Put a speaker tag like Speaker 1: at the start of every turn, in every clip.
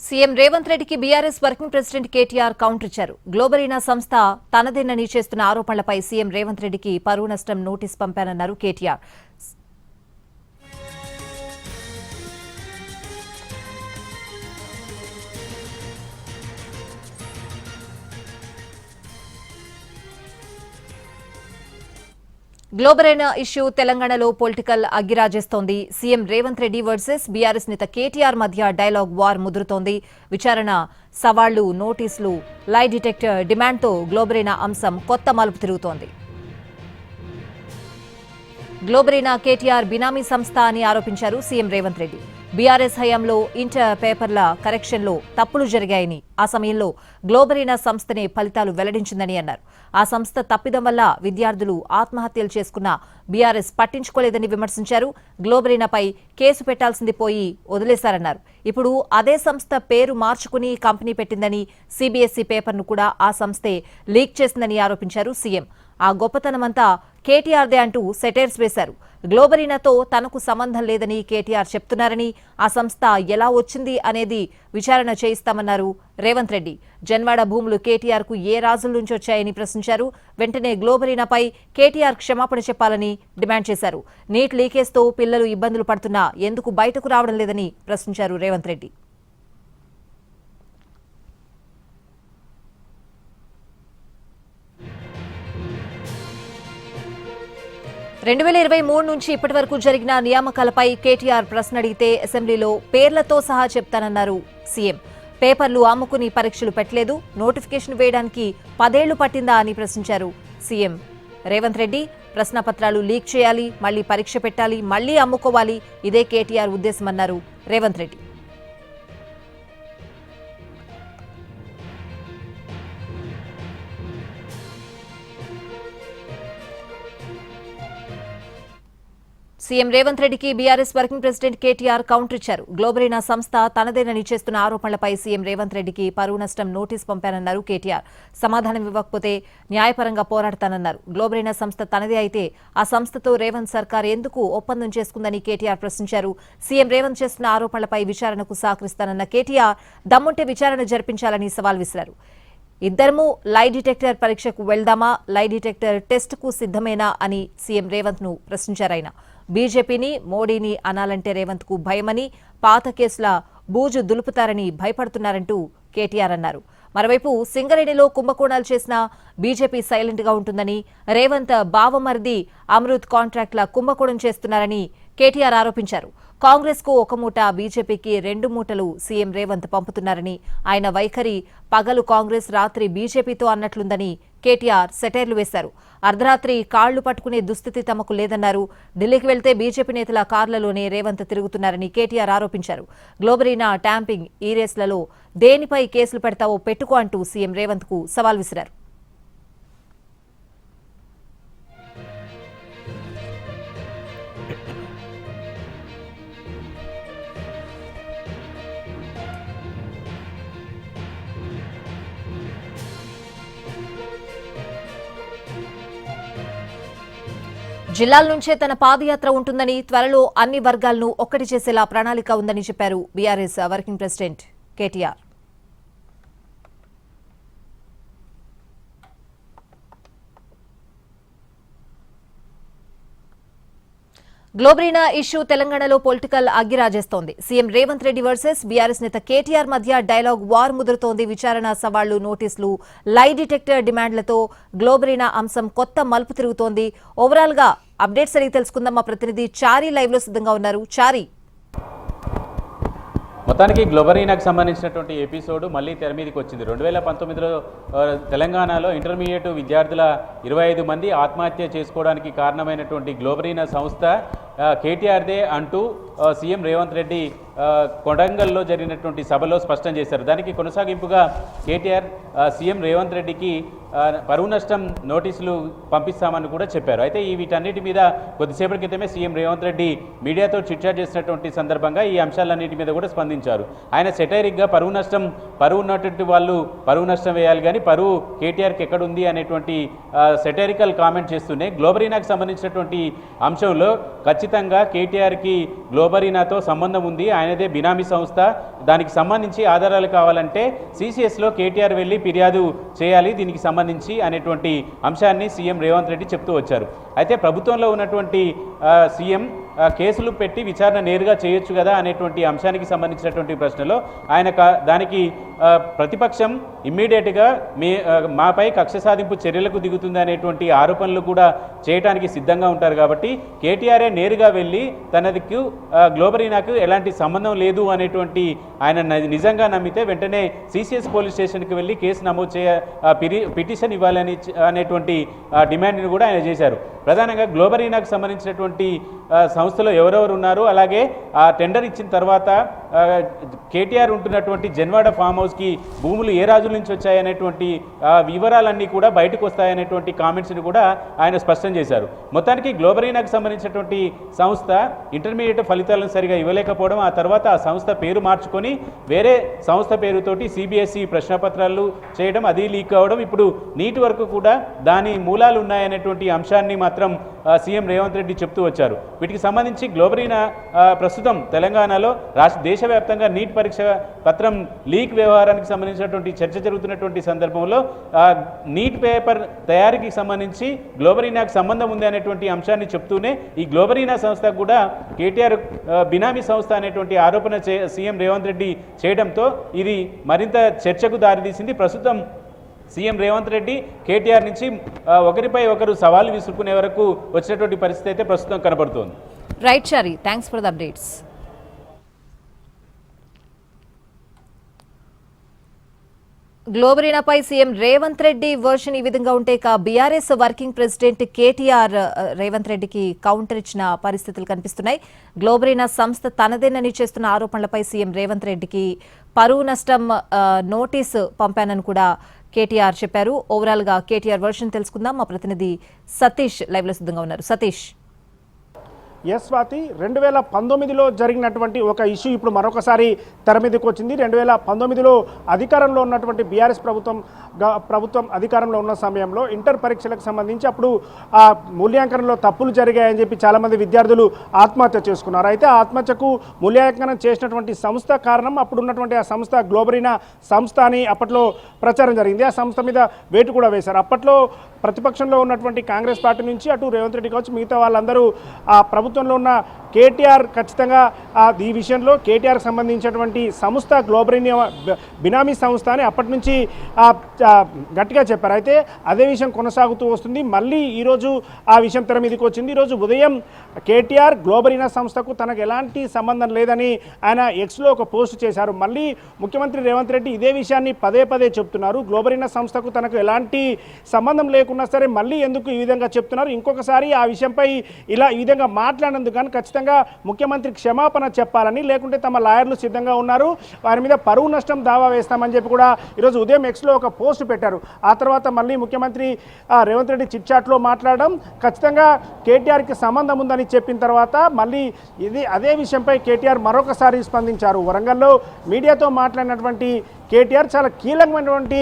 Speaker 1: CM Revanth రెడ్డికి BRS working president KTR counter ఇచ్చారు. గ్లోబరీనా సంస్థ తనదేనని చేస్తున్న ఆరోపణలపై సీఎం రేవంత్ రెడ్డికి పరువు నష్టం నోటీస్ పంపానన్నారు కేటీఆర్. గ్లోబరీనా ఇష్యూ తెలంగాణలో పొలిటికల్ అగ్గిరాజేస్తోంది. సీఎం రేవంత్ రెడ్డి వర్సెస్ బీఆర్ఎస్ నేత కేటీఆర్ మధ్య డైలాగ్ వార్ ముదురుతోంది. విచారణ, సవాళ్లు, నోటీసులు, లై డిటెక్టర్ డిమాండ్తో గ్లోబరీనా అంశం కొత్త మలుపు తిరుగుతోంది. గ్లోబరీనా కేటీఆర్ బినామీ సంస్థ అని ఆరోపించారు సీఎం రేవంత్ రెడ్డి. బీఆర్ఎస్ హయాంలో ఇంటర్ పేపర్ల కరెక్షన్లో తప్పులు జరిగాయని, ఆ సమయంలో గ్లోబరీనా సంస్థనే ఫలితాలు వెల్లడించిందని అన్నారు. ఆ సంస్థ తప్పిదం వల్ల విద్యార్థులు ఆత్మహత్యలు చేసుకున్న బీఆర్ఎస్ పట్టించుకోలేదని విమర్శించారు. గ్లోబరీనాపై కేసు పెట్టాల్సింది పోయి వదిలేశారన్నారు. ఇప్పుడు అదే సంస్థ పేరు మార్చుకుని కంపెనీ పెట్టిందని, సీబీఎస్ఈ పేపర్ను కూడా ఆ సంస్థే లీక్ చేసిందని ఆరోపించారు సీఎం. ఆ గొప్పతనమంతా కేటీఆర్దే అంటూ సెటైర్స్ వేశారు. గ్లోబరీనాతో తనకు సంబంధం లేదని కేటీఆర్ చెప్తున్నారని, ఆ సంస్థ ఎలా వచ్చింది అనేది విచారణ చేయిస్తామన్నారు రేవంత్ రెడ్డి. జన్వాడ భూములు కేటీఆర్కు ఏ రాజుల నుంచి వచ్చాయని ప్రశ్నించారు. వెంటనే గ్లోబరీనాపై కేటీఆర్ క్షమాపణ చెప్పాలని డిమాండ్ చేశారు. నీట్ లీకేజ్తో పిల్లలు ఇబ్బందులు పడుతున్నా ఎందుకు బయటకు రావడం లేదని ప్రశ్నించారు రేవంత్ రెడ్డి. 2023 నుంచి ఇప్పటి వరకు జరిగిన నియామకాలపై కేటీఆర్ ప్రశ్న అడిగితే అసెంబ్లీలో పేర్లతో సహా చెప్తానన్నారు సీఎం. పేపర్లు అమ్ముకుని పరీక్షలు పెట్టలేదు, నోటిఫికేషన్ వేయడానికి 10 ఏళ్లు పట్టిందా అని ప్రశ్నించారు సీఎం రేవంత్ రెడ్డి. ప్రశ్నపత్రాలు లీక్ చేయాలి, మళ్లీ పరీక్ష పెట్టాలి, మళ్లీ అమ్ముకోవాలి, ఇదే కేటీఆర్ ఉద్దేశమన్నారు రేవంత్ రెడ్డి. సీఎం రేవంత్ రెడ్డికి BRS working president KTR counter ఇచ్చారు. గ్లోబరీనా సంస్థ తనదేనని చేస్తున్న ఆరోపణలపై సీఎం రేవంత్ రెడ్డికి పరువు నష్టం నోటీస్ పంపానన్నారు కేటీఆర్. సమాధానం ఇవ్వకపోతే న్యాయపరంగా పోరాడతానన్నారు. గ్లోబరీనా సంస్థ తనదే అయితే ఆ సంస్థతో రేవంత్ సర్కార్ ఎందుకు ఒప్పందం చేసుకుందని కేటీఆర్ ప్రశ్నించారు. సీఎం రేవంత్ చేస్తున్న ఆరోపణలపై విచారణకు సహకరిస్తానన్న కేటీఆర్ దమ్ముంటే విచారణ జరిపించాలని సవాల్ విసిరారు. ఇద్దరము లై డిటెక్టర్ పరీక్షకు వెళ్దామా, లై డిటెక్టర్ టెస్టుకు సిద్ధమేనా అని సీఎం రేవంత్ ను ప్రశ్నించారాయన. బీజేపీని, మోడీని అనాలంటే రేవంత్ కు భయమని, పాత కేసుల బూజు దులుపుతారని భయపడుతున్నారంటూ కేటీఆర్ అన్నారు. మరోవైపు సింగరేణిలో కుంభకోణాలు చేసిన బీజేపీ సైలెంట్ గా ఉంటుందని, రేవంత్ బావమరిది అమృత్ కాంట్రాక్ట్ల కుంభకోణం చేస్తున్నారని కేటీఆర్ ఆరోపించారు. కాంగ్రెస్ కు 1 మూట, బీజేపీకి 2 మూటలు సీఎం రేవంత్ పంపుతున్నారని, ఆయన వైఖరి పగలు కాంగ్రెస్, రాత్రి బీజేపీతో అన్నట్లుందని కేటీఆర్ సెటైర్లు వేశారు. అర్ధరాత్రి కాళ్లు పట్టుకునే దుస్థితి తమకు లేదన్నారు. ఢిల్లీకి వెళ్తే బీజేపీ నేతల కార్లలోనే రేవంత్ తిరుగుతున్నారని కేటీఆర్ ఆరోపించారు. గ్లోబరీనా, ట్యాంపింగ్, ఈ రేస్లలో దేనిపై కేసులు పెడతావో పెట్టుకో అంటూ సీఎం రేవంత్ కు సవాల్ విసిరారు. జిల్లాల నుంచే తన పాదయాత్ర ఉంటుందని, త్వరలో అన్ని వర్గాలను ఒక్కటి చేసేలా ప్రణాళిక ఉందని చెప్పారు BRS working president KTR. Globarena issue తెలంగాణలో పొలిటికల్ అగ్గిరాజేస్తోంది. సీఎం రేవంత్ రెడ్డి వర్సెస్ బీఆర్ఎస్ నేత కేటీఆర్ మధ్య డైలాగ్ వార్ ముదురుతోంది. విచారణ, సవాళ్లు, నోటీసులు, లై డిటెక్టర్ డిమాండ్లతో గ్లోబరీనా అంశం కొత్త మలుపు తిరుగుతోంది. ఓవరాల్ గా అప్డేట్స్ అడిగి తెలుసుకుందాం. మా ప్రతినిధి చారీ లైవ్ లో సిద్ధంగా ఉన్నారు. చారీ,
Speaker 2: మొత్తానికి గ్లోబరీనాకు సంబంధించినటువంటి ఎపిసోడ్ మళ్ళీ తెర మీదకి వచ్చింది. 2019లో తెలంగాణలో ఇంటర్మీడియట్ విద్యార్థుల 25 మంది ఆత్మహత్య చేసుకోవడానికి కారణమైనటువంటి గ్లోబరీనా సంస్థ కేటీఆర్దే అంటూ సీఎం రేవంత్ రెడ్డి కొడంగల్లో జరిగినటువంటి సభలో స్పష్టం చేశారు. దానికి కొనసాగింపుగా కేటీఆర్ సీఎం రేవంత్ రెడ్డికి పరువు నష్టం నోటీసులు పంపిస్తామని కూడా చెప్పారు. అయితే వీటన్నిటి మీద కొద్దిసేపటి క్రితమే సీఎం రేవంత్ రెడ్డి మీడియాతో చిట్చాట్ చేసినటువంటి సందర్భంగా ఈ అంశాలన్నిటి మీద కూడా స్పందించారు. ఆయన సెటైరిక్గా పరువు ఉన్నటువంటి వాళ్ళు పరువు నష్టం వేయాలి కానీ పరువు కేటీఆర్కి ఎక్కడుంది అనేటువంటి సెటైరికల్ కామెంట్ చేస్తూనే గ్లోబరీనాకు సంబంధించినటువంటి అంశంలో ఖచ్చితంగా కేటీఆర్కి గ్లోబరీనాతో సంబంధం ఉంది, ఆయనదే బినామీ సంస్థ, దానికి సంబంధించి ఆధారాలు కావాలంటే సిసిఎస్లో కేటీఆర్ వెళ్ళి ఫిర్యాదు చేయాలి దీనికి సంబంధించి అనేటువంటి అంశాన్ని సీఎం రేవంత్ రెడ్డి చెప్తూ వచ్చారు. అయితే ప్రభుత్వంలో ఉన్నటువంటి సీఎం కేసులు పెట్టి విచారణ నేరుగా చేయొచ్చు కదా అనేటువంటి అంశానికి సంబంధించినటువంటి ప్రశ్నలో ఆయన దానికి ప్రతిపక్షం ఇమ్మీడియట్గా మాపై కక్ష సాధింపు చర్యలకు దిగుతుంది అనేటువంటి ఆరోపణలు కూడా చేయడానికి సిద్ధంగా ఉంటారు. కాబట్టి కేటీఆర్ఏ నేరుగా వెళ్ళి తనకు గ్లోబరీనాకు ఎలాంటి సంబంధం లేదు అనేటువంటి ఆయన నిజంగా నమ్మితే వెంటనే సిసిఎస్ పోలీస్ స్టేషన్కి వెళ్ళి కేసు నమోదు పిటిషన్ ఇవ్వాలని అనేటువంటి డిమాండ్ని కూడా ఆయన చేశారు. ప్రధానంగా గ్లోబరీనాకు సంబంధించినటువంటి సంస్థలో ఎవరెవరు ఉన్నారు, అలాగే ఆ టెండర్ ఇచ్చిన తర్వాత కేటీఆర్ ఉంటున్నటువంటి జన్వాడ ఫామ్ హౌస్కి భూములు ఏ రాజుల నుంచి వచ్చాయనేటువంటి వివరాలన్నీ కూడా బయటకు వస్తాయనేటువంటి కామెంట్స్ని కూడా ఆయన స్పష్టం చేశారు. మొత్తానికి గ్లోబరీనాకు సంబంధించినటువంటి సంస్థ ఇంటర్మీడియట్ ఫలితాలను సరిగా ఇవ్వలేకపోవడం, ఆ తర్వాత ఆ సంస్థ పేరు మార్చుకొని వేరే సంస్థ పేరుతోటి సిబిఎస్ఈ ప్రశ్నపత్రాలు చేయడం, అది లీక్ అవ్వడం, ఇప్పుడు నీటి వరకు కూడా దాని మూలాలు ఉన్నాయనేటువంటి అంశాన్ని మాత్రం సీఎం రేవంత్ రెడ్డి చెప్తూ వచ్చారు. వీటికి సంబంధించి గ్లోబరీనా ప్రస్తుతం తెలంగాణలో దేశవ్యాప్తంగా నీట్ పరీక్ష పత్రం లీక్ వ్యవహారానికి సంబంధించినటువంటి చర్చ జరుగుతున్నటువంటి సందర్భంలో నీట్ పేపర్ తయారీకి సంబంధించి గ్లోబరీనాకు సంబంధం ఉంది అనేటువంటి అంశాన్ని చెప్తూనే ఈ గ్లోబరీనా సంస్థ కూడా కేటీఆర్ బినామీ సంస్థ అనేటువంటి ఆరోపణ సీఎం రేవంత్ రెడ్డి చేయడంతో ఇది మరింత చర్చకు దారితీసింది. ప్రస్తుతం సీఎం రేవంత్ రెడ్డి కేటీఆర్ నుంచి ఒకరిపై ఒకరు సవాలు విసురుకునే వరకు వచ్చినటువంటి పరిస్థితి అయితే ప్రస్తుతం కనబడుతోంది.
Speaker 1: Right Shari, thanks for the updates. గ్లోబరీనాపై సీఎం రేవంత్ రెడ్డి వర్షన్ ఈ విధంగా ఉంటే బీఆర్ఎస్ వర్కింగ్ ప్రెసిడెంట్ కేటీఆర్ రేవంత్ రెడ్డికి కౌంటర్ ఇచ్చిన పరిస్థితులు కనిపిస్తున్నాయి. గ్లోబరీనా సంస్థ తనదేనని చేస్తున్న ఆరోపణలపై సీఎం రేవంత్ రెడ్డికి పరువు నష్టం నోటీసు పంపానని కూడా కేటీఆర్ చెప్పారు. ఓవరాల్ గా కేటీఆర్ వర్షన్ తెలుసుకుందాం. మా ప్రతినిధి సతీష్ లైవ్ లో సిద్ధంగా ఉన్నారు. సతీష్.
Speaker 3: ఎస్ స్వాతి, 2019లో జరిగినటువంటి ఒక ఇష్యూ ఇప్పుడు మరొకసారి తెర మీదకి వచ్చింది. 2019లో అధికారంలో ఉన్నటువంటి బీఆర్ఎస్ ప్రభుత్వం అధికారంలో ఉన్న సమయంలో ఇంటర్ పరీక్షలకు సంబంధించి అప్పుడు ఆ మూల్యాంకనంలో తప్పులు జరిగాయని చెప్పి చాలామంది విద్యార్థులు ఆత్మహత్య చేసుకున్నారు. అయితే ఆ ఆత్మహత్యకు మూల్యాంకనం చేసినటువంటి సంస్థ కారణం అప్పుడు ఉన్నటువంటి ఆ సంస్థ గ్లోబరీనా సంస్థ అని అప్పట్లో ప్రచారం జరిగింది. ఆ సంస్థ మీద వేటు కూడా వేశారు. అప్పట్లో ప్రతిపక్షంలో ఉన్నటువంటి కాంగ్రెస్ పార్టీ నుంచి అటు రేవంత్ రెడ్డి కావచ్చు మిగతా వాళ్ళందరూ ఆ ప్రభుత్వంలో ఉన్న కేటీఆర్ ఖచ్చితంగా ఈ విషయంలో కేటీఆర్ సంబంధించినటువంటి సంస్థ గ్లోబరీనా బినామీ సంస్థ అని అప్పటి నుంచి గట్టిగా చెప్పారు. అయితే అదే విషయం కొనసాగుతూ వస్తుంది. మళ్ళీ ఈరోజు ఆ విషయం తెర మీదకి వచ్చింది. ఈరోజు ఉదయం కేటీఆర్ గ్లోబరీనా సంస్థకు తనకు ఎలాంటి సంబంధం లేదని ఆయన ఎక్స్లో ఒక పోస్ట్ చేశారు. మళ్ళీ ముఖ్యమంత్రి రేవంత్ రెడ్డి ఇదే విషయాన్ని పదే పదే చెప్తున్నారు. గ్లోబరీనా సంస్థకు తనకు ఎలాంటి సంబంధం లేకున్నా సరే మళ్ళీ ఎందుకు ఈ విధంగా చెప్తున్నారు, ఇంకొకసారి ఆ విషయంపై ఈ విధంగా మాట్లాడినందుకు కానీ ఖచ్చితంగా ముఖ్యమంత్రి క్షమాపణ చెప్పాలని, లేకుంటే తమ లాయర్లు సిద్ధంగా ఉన్నారు, వారి మీద పరువు నష్టం దావా వేస్తామని చెప్పి కూడా ఈరోజు ఉదయం ఎక్స్లో ఒక పోస్ట్ పెట్టారు. ఆ తర్వాత మళ్ళీ ముఖ్యమంత్రి రేవంత్ రెడ్డి చిట్ చాట్లో మాట్లాడడం, ఖచ్చితంగా కేటీఆర్కి సంబంధం ఉందని చెప్పిన తర్వాత మళ్ళీ అదే విషయంపై కేటీఆర్ మరొకసారి స్పందించారు. వరంగల్లో మీడియాతో మాట్లాడినటువంటి కేటీఆర్ చాలా కీలకమైనటువంటి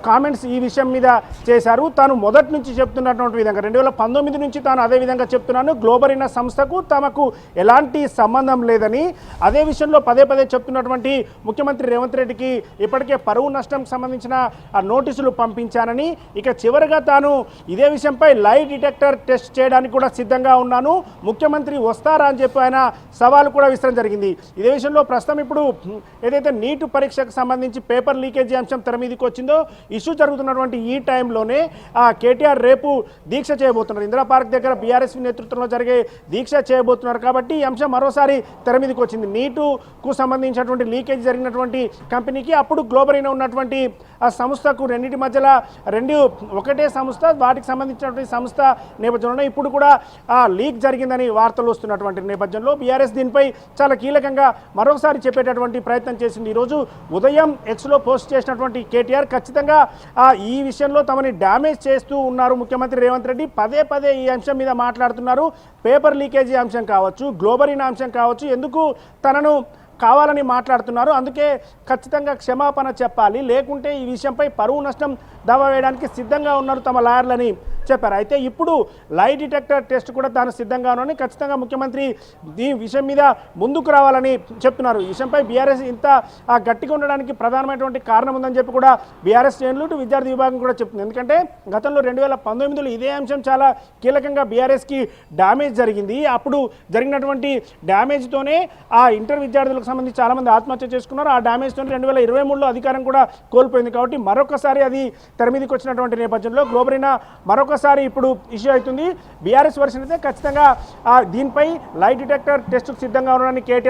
Speaker 3: కామెంట్స్ ఈ విషయం మీద చేశారు. తాను మొదటి నుంచి చెప్తున్నటువంటి విధంగా 2019 నుంచి తాను అదే విధంగా చెప్తున్నాను, గ్లోబరీనా సంస్థకు తమకు ఎలాంటి సంబంధం లేదని, అదే విషయంలో పదే పదే చెప్తున్నటువంటి ముఖ్యమంత్రి రేవంత్ రెడ్డికి ఇప్పటికే పరువు నష్టం సంబంధించిన నోటీసులు పంపించానని, ఇక చివరిగా తాను ఇదే విషయంపై లై డిటెక్టర్ టెస్ట్ చేయడానికి కూడా సిద్ధంగా ఉన్నాను, ముఖ్యమంత్రి వస్తారా అని చెప్పి ఆయన సవాలు కూడా విసరడం జరిగింది. ఇదే విషయంలో ప్రస్తుతం ఇప్పుడు ఏదైతే నీట్ పరీక్షకు సంబంధించి పేపర్ లీకేజీ అంశం తెర మీదకి వచ్చిందో, ఇష్యూ జరుగుతున్నటువంటి ఈ టైంలోనే కేటీఆర్ రేపు దీక్ష చేయబోతున్నారు. ఇందిరా పార్క్ దగ్గర బీఆర్ఎస్ నేతృత్వంలో జరిగే దీక్ష చేయబోతున్నారు. కాబట్టి ఈ అంశం మరోసారి తెర మీదకి వచ్చింది. నీటుకు సంబంధించినటువంటి లీకేజ్ జరిగినటువంటి కంపెనీకి అప్పుడు గ్లోబరీనా ఉన్నటువంటి ఆ సంస్థకు రెండింటి మధ్యలో ఒకటే సంస్థ, వాటికి సంబంధించినటువంటి సంస్థ నేపథ్యంలో ఇప్పుడు కూడా లీక్ జరిగిందని వార్తలు వస్తున్నటువంటి నేపథ్యంలో బీఆర్ఎస్ దీనిపై చాలా కీలకంగా మరొకసారి చెప్పేటటువంటి ప్రయత్నం చేసింది. ఈరోజు ఉదయం ఎక్స్లో పోస్ట్ చేసినటువంటి కేటీఆర్ ఖచ్చితంగా ఈ విషయంలో తమని డ్యామేజ్ చేస్తూ ఉన్నారు ముఖ్యమంత్రి రేవంత్ రెడ్డి, పదే పదే ఈ అంశం మీద మాట్లాడుతున్నారు. పేపర్ లీకేజీ అంశం కావచ్చు, గ్లోబరీనా అంశం కావచ్చు, ఎందుకు తనను కావాలని మాట్లాడుతున్నారు, అందుకే ఖచ్చితంగా క్షమాపణ చెప్పాలి, లేకుంటే ఈ విషయంపై పరువు నష్టం దావా వేయడానికి సిద్ధంగా ఉన్నారు తమ లాయర్లని చెప్పారు. అయితే ఇప్పుడు లై డిటెక్టర్ టెస్ట్ కూడా తాను సిద్ధంగా ఉన్నానని ఖచ్చితంగా ముఖ్యమంత్రి ఈ విషయం మీద ముందుకు రావాలని చెప్తున్నారు. ఈ విషయంపై బీఆర్ఎస్ ఇంత గట్టిగా ఉండడానికి ప్రధానమైనటువంటి కారణం ఉందని చెప్పి కూడా బీఆర్ఎస్ శ్రేణులు ఇటు విద్యార్థి విభాగం కూడా చెప్తుంది. ఎందుకంటే గతంలో 2019లో ఇదే అంశం చాలా కీలకంగా బీఆర్ఎస్కి డ్యామేజ్ జరిగింది. అప్పుడు జరిగినటువంటి డ్యామేజ్తోనే ఆ ఇంటర్ విద్యార్థులకు సంబంధించి చాలామంది ఆత్మహత్య చేసుకున్నారు. ఆ డ్యామేజ్తో 2023లో అధికారం కూడా కోల్పోయింది. కాబట్టి మరొకసారి అది తెర మీదకి వచ్చినటువంటి నేపథ్యంలో గ్లోబరీనా మరొకసారి ఇప్పుడు ఇష్యూ అవుతుంది. బీఆర్ఎస్ వర్షన్ అయితే ఖచ్చితంగా దీనిపై లై డిటెక్టర్ టెస్టుకు సిద్ధంగా ఉన్నారని కేటీఆర్